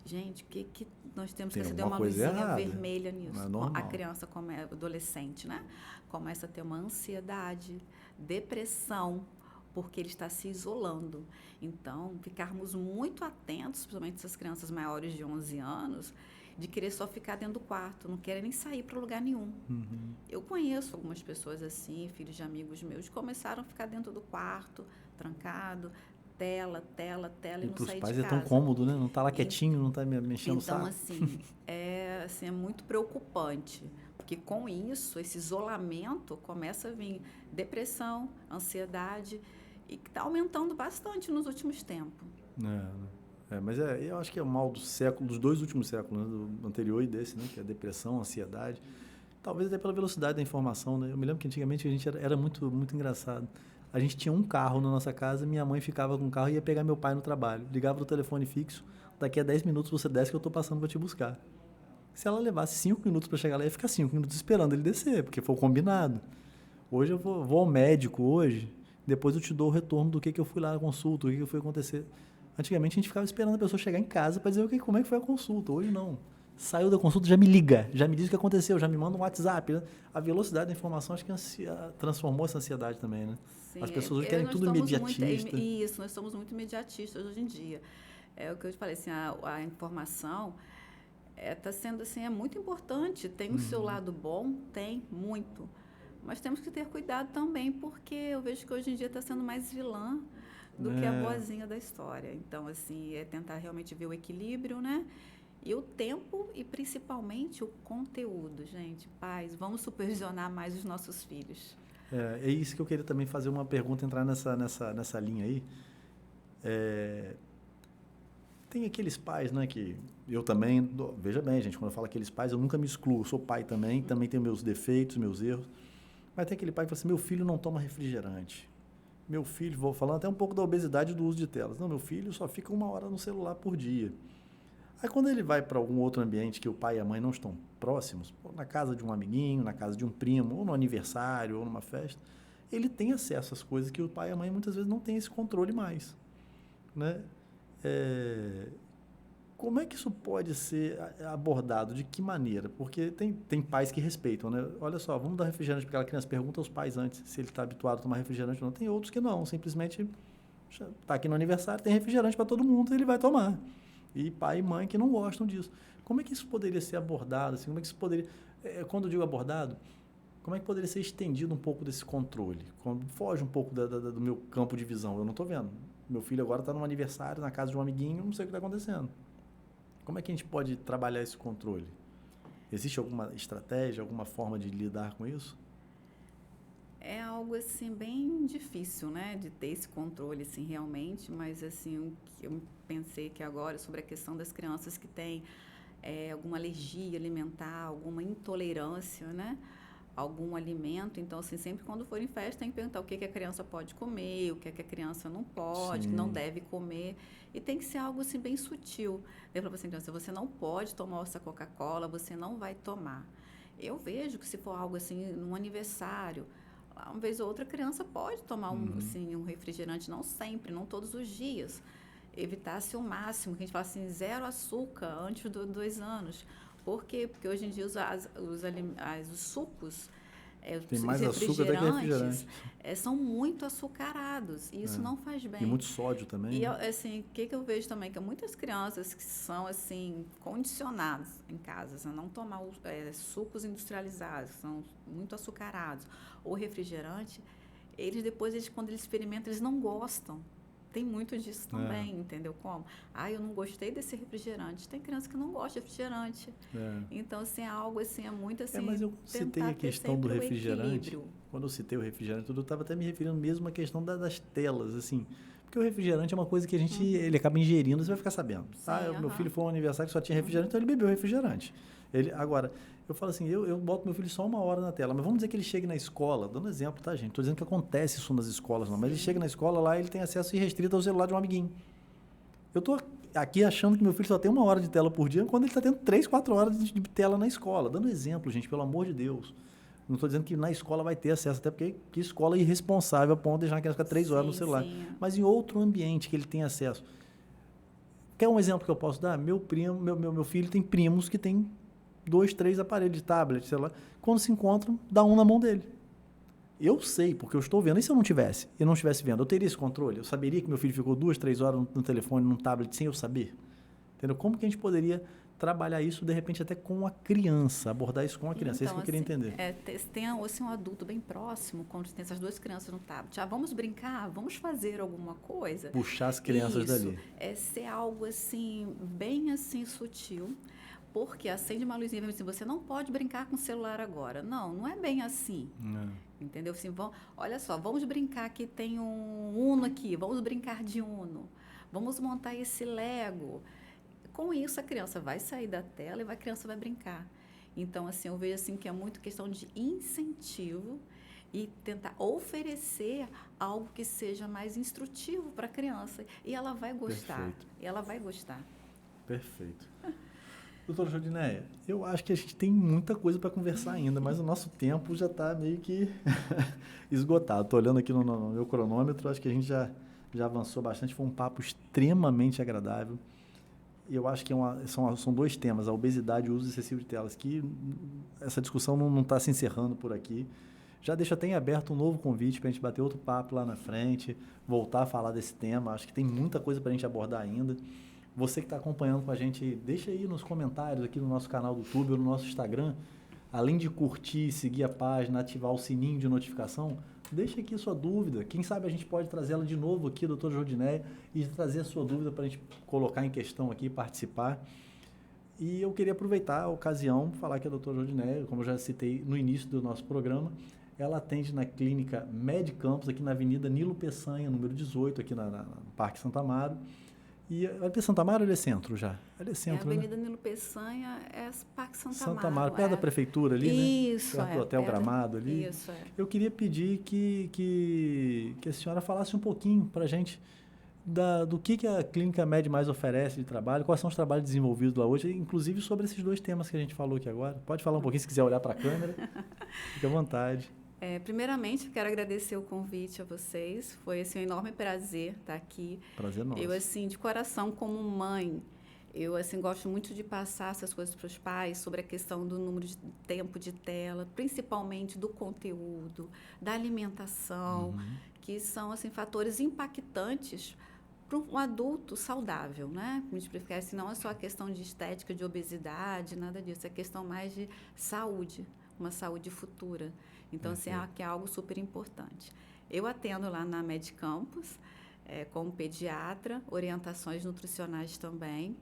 Gente, o que nós temos que acender uma luzinha vermelha nisso? A criança, adolescente, né? Começa a ter uma ansiedade, depressão, porque ele está se isolando. Então, ficarmos muito atentos, principalmente essas crianças maiores de 11 anos, de querer só ficar dentro do quarto, não querem nem sair para lugar nenhum. Eu conheço algumas pessoas assim, filhos de amigos meus, que começaram a ficar dentro do quarto, trancado, tela e não sair de casa. E para os pais é tão cômodo, né? Não tá lá quietinho, não tá mexendo o saco. Então, assim, é muito preocupante, porque com isso, esse isolamento, começa a vir depressão, ansiedade, e que está aumentando bastante nos últimos tempos. Mas eu acho que é o mal do século, dos 2 últimos séculos, né? Do anterior e desse, né? Que é a depressão, a ansiedade. Talvez até pela velocidade da informação, né? Eu me lembro que antigamente a gente era muito, muito engraçado. A gente tinha um carro na nossa casa, minha mãe ficava com o carro e ia pegar meu pai no trabalho. Ligava no telefone fixo, daqui a 10 minutos você desce que eu estou passando para te buscar. Se ela levasse 5 minutos para chegar lá, ia ficar 5 minutos esperando ele descer, porque foi o combinado. Hoje eu vou ao médico hoje, depois eu te dou o retorno do que eu fui lá na consulta, o que foi acontecer. Antigamente a gente ficava esperando a pessoa chegar em casa para dizer como é que foi a consulta. Hoje não. Saiu da consulta, já me liga, já me diz o que aconteceu, já me manda um WhatsApp. Né? A velocidade da informação acho que transformou essa ansiedade também, né? Sim, as pessoas hoje querem tudo imediatista. Isso, nós somos muito imediatistas hoje em dia. É o que eu te falei, assim, a informação está sendo assim, é muito importante. Tem o seu lado bom? Tem, muito. Mas temos que ter cuidado também, porque eu vejo que hoje em dia está sendo mais vilã do que a boazinha da história. Então, assim, é tentar realmente ver o equilíbrio, né? E o tempo e, principalmente, o conteúdo, gente. Pais, vamos supervisionar mais os nossos filhos. É isso que eu queria também fazer uma pergunta, entrar nessa linha aí. Tem aqueles pais, né, que eu também... Veja bem, gente, quando eu falo aqueles pais, eu nunca me excluo. Eu sou pai também tenho meus defeitos, meus erros. Mas tem aquele pai que fala assim, meu filho não toma refrigerante. Meu filho, vou falando até um pouco da obesidade e do uso de telas. Não, meu filho só fica 1 hora no celular por dia. Aí quando ele vai para algum outro ambiente que o pai e a mãe não estão próximos, na casa de um amiguinho, na casa de um primo, ou no aniversário, ou numa festa, ele tem acesso às coisas que o pai e a mãe muitas vezes não têm esse controle mais. Né? Como é que isso pode ser abordado? De que maneira? Porque tem pais que respeitam, né? Olha só, vamos dar refrigerante para aquela criança. Pergunta aos pais antes se ele está habituado a tomar refrigerante ou não. Tem outros que não, simplesmente está aqui no aniversário, tem refrigerante para todo mundo, ele vai tomar. E pai e mãe que não gostam disso. Como é que isso poderia ser abordado? Assim, como é que isso poderia... quando eu digo abordado, como é que poderia ser estendido um pouco desse controle? Foge um pouco do meu campo de visão. Eu não estou vendo. Meu filho agora está num aniversário, na casa de um amiguinho, não sei o que está acontecendo. Como é que a gente pode trabalhar esse controle? Existe alguma estratégia, alguma forma de lidar com isso? É algo, assim, bem difícil, né? De ter esse controle, assim, realmente. Mas, assim, o que eu pensei que agora sobre a questão das crianças que têm alguma alergia alimentar, alguma intolerância, né? Algum alimento. Então, assim, sempre quando for em festa, tem que perguntar o que a criança pode comer, o que a criança não pode, que não deve comer. E tem que ser algo, assim, bem sutil. Eu falo assim, criança, você não pode tomar essa Coca-Cola, você não vai tomar. Eu vejo que se for algo, assim, num aniversário, uma vez ou outra a criança pode tomar um refrigerante, não sempre, não todos os dias. Evitar-se o máximo, que a gente fala assim, 0 açúcar antes dos 2 anos. Por quê? Porque hoje em dia os sucos, tem mais açúcar até que refrigerante. São muito açucarados e isso não faz bem. E muito sódio também. E assim, o que eu vejo também? Que muitas crianças que são assim, condicionadas em casa a não tomar sucos industrializados, são muito açucarados, ou refrigerante, quando eles experimentam, eles não gostam. Tem muito disso também, entendeu? Como? Eu não gostei desse refrigerante. Tem criança que não gosta de refrigerante. Então, assim, é algo assim, é muito assim... mas eu citei a questão do refrigerante. Quando eu citei o refrigerante, eu estava até me referindo mesmo à questão das telas, assim. Porque o refrigerante é uma coisa que a gente, ele acaba ingerindo, você vai ficar sabendo. Meu filho foi um aniversário que só tinha refrigerante, então ele bebeu refrigerante. Agora, eu falo assim, eu boto meu filho só 1 hora na tela, mas vamos dizer que ele chegue na escola, dando exemplo, tá, gente? Estou dizendo que acontece isso nas escolas, não, mas ele chega na escola lá, ele tem acesso irrestrito ao celular de um amiguinho. Eu estou aqui achando que meu filho só tem 1 hora de tela por dia, quando ele está tendo 3, 4 horas de tela na escola. Dando exemplo, gente, pelo amor de Deus. Não estou dizendo que na escola vai ter acesso, até porque que escola é irresponsável a ponto de deixar a criança ficar 3 horas no celular. Sim. Mas em outro ambiente que ele tem acesso. Quer um exemplo que eu posso dar? Meu filho tem primos que têm 2, 3 aparelhos de tablet, sei lá. Quando se encontram, dá um na mão dele. Eu sei, porque eu estou vendo. E se eu não tivesse? Eu não estivesse vendo? Eu teria esse controle? Eu saberia que meu filho ficou 2, 3 horas no telefone, num tablet, sem eu saber? Entendeu? Como que a gente poderia trabalhar isso, de repente, até com a criança, abordar isso com a criança. Então, é isso que eu queria entender. Tem assim, um adulto bem próximo, quando tem essas duas crianças no tablet. Vamos brincar? Vamos fazer alguma coisa? Puxar as crianças dali. Ser algo assim, bem assim, sutil. Porque acende uma luzinha e assim, você não pode brincar com o celular agora. Não é bem assim. Entendeu? Assim, olha só, vamos brincar que tem um Uno aqui, vamos brincar de Uno. Vamos montar esse Lego. Com isso, a criança vai sair da tela e a criança vai brincar. Então, assim, eu vejo assim, que é muito questão de incentivo e tentar oferecer algo que seja mais instrutivo para a criança. E ela vai gostar. Perfeito. Ela vai gostar. Perfeito. Doutora Jodinéia, eu acho que a gente tem muita coisa para conversar ainda, mas o nosso tempo já está meio que esgotado. Estou olhando aqui no meu cronômetro, acho que a gente já avançou bastante. Foi um papo extremamente agradável. Eu acho que são dois temas, a obesidade e o uso excessivo de telas, que essa discussão não está se encerrando por aqui. Já deixo até em aberto um novo convite para a gente bater outro papo lá na frente, voltar a falar desse tema. Acho que tem muita coisa para a gente abordar ainda. Você que está acompanhando com a gente, deixa aí nos comentários aqui no nosso canal do YouTube ou no nosso Instagram, além de curtir, seguir a página, ativar o sininho de notificação, deixa aqui a sua dúvida. Quem sabe a gente pode trazê-la de novo aqui, doutora Jodinéia, e trazer a sua dúvida para a gente colocar em questão aqui, participar. E eu queria aproveitar a ocasião para falar que a doutora Jodinéia, como eu já citei no início do nosso programa, ela atende na clínica Med Campus, aqui na Avenida Nilo Peçanha, número 18, aqui no Parque Santa Amaro. E é Santa Amaro ou ele é centro já? Ele é centro, a Avenida Nilo Peçanha é Parque Santa Amaro. Santa Amaro, perto da prefeitura ali, né? Isso, perto do Hotel Gramado ali. Isso, Eu queria pedir que a senhora falasse um pouquinho para a gente do que a Clínica Med Mais oferece de trabalho, quais são os trabalhos desenvolvidos lá hoje, inclusive sobre esses dois temas que a gente falou aqui agora. Pode falar um pouquinho, se quiser olhar para a câmera, fique à vontade. Primeiramente, quero agradecer o convite a vocês. Foi assim, um enorme prazer estar aqui. Prazer nosso. Eu, assim, de coração, como mãe, eu assim, gosto muito de passar essas coisas para os pais sobre a questão do número de tempo de tela, principalmente do conteúdo, da alimentação, que são assim, fatores impactantes para um adulto saudável, né? A gente prefere, assim, não é só a questão de estética, de obesidade, nada disso, é questão mais de saúde, uma saúde futura. Então, assim, é algo super importante. Eu atendo lá na Med Campus, como pediatra, orientações nutricionais também.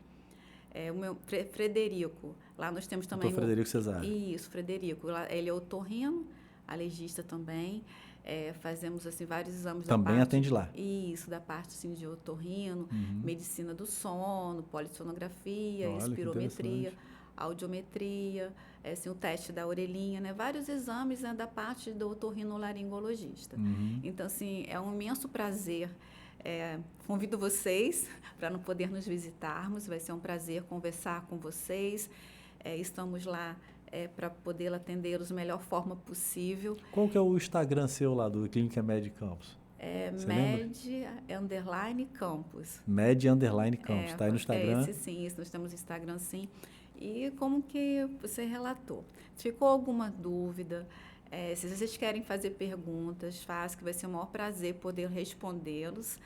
O meu Frederico, lá nós temos também... Doutor Frederico Cesário. Isso, Frederico. Ele é otorrino, alergista também. Fazemos, assim, vários exames também da parte... atende lá. Isso, da parte, assim, de otorrino, medicina do sono, polissonografia, espirometria, audiometria, assim, o teste da orelhinha, né? Vários exames, né, da parte do otorrinolaringologista. Então, assim, é um imenso prazer. Convido vocês para não poder nos visitarmos, vai ser um prazer conversar com vocês. Estamos lá para poder atendê-los da melhor forma possível. Qual que é o Instagram seu lá do Clínica Med Campus? Med_Campus. Med_Campus, tá aí no Instagram? Sim, nós temos Instagram, sim. E como que você relatou? Ficou alguma dúvida? Se vocês querem fazer perguntas, façam, que vai ser o maior prazer poder respondê-los.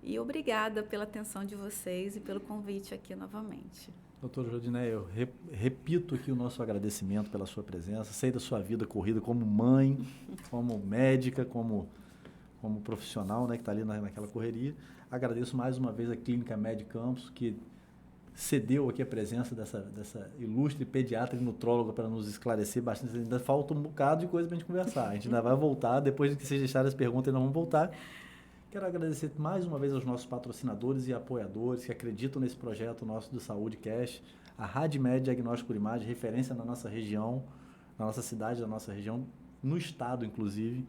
E obrigada pela atenção de vocês e pelo convite aqui novamente. Doutora Jodinéia, eu repito aqui o nosso agradecimento pela sua presença. Sei da sua vida corrida como mãe, como médica, como profissional, né, que está ali naquela correria. Agradeço mais uma vez a Clínica Med Campus, que cedeu aqui a presença dessa ilustre pediatra e nutróloga para nos esclarecer bastante. Ainda falta um bocado de coisa para a gente conversar. A gente ainda vai voltar, depois que vocês deixarem as perguntas, nós vamos voltar. Quero agradecer mais uma vez aos nossos patrocinadores e apoiadores que acreditam nesse projeto nosso do Saúde Cash, a RadMed Diagnóstico por Imagem, referência na nossa região, na nossa cidade, na nossa região, no estado, inclusive.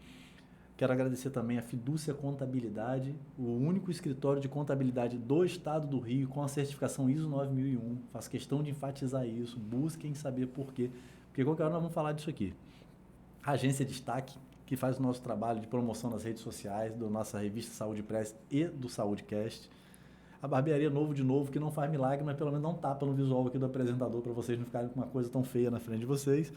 Quero agradecer também a Fidúcia Contabilidade, o único escritório de contabilidade do estado do Rio com a certificação ISO 9001. Faço questão de enfatizar isso, busquem saber por quê, porque qualquer hora nós vamos falar disso aqui. A Agência Destaque, que faz o nosso trabalho de promoção nas redes sociais, da nossa revista Saúde Press e do SaúdeCast. A Barbearia Novo de Novo, que não faz milagre, mas pelo menos dá um tapa no visual aqui do apresentador para vocês não ficarem com uma coisa tão feia na frente de vocês.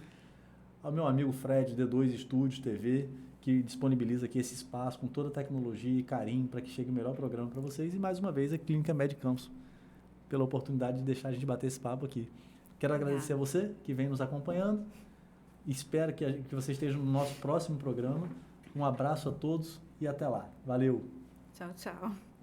Ao meu amigo Fred, D2 Estúdios TV, que disponibiliza aqui esse espaço com toda a tecnologia e carinho para que chegue o melhor programa para vocês. E mais uma vez a Clínica Med Campus, pela oportunidade de deixar a gente bater esse papo aqui. Quero agradecer a você que vem nos acompanhando. Espero que você esteja no nosso próximo programa. Um abraço a todos e até lá. Valeu! Tchau, tchau.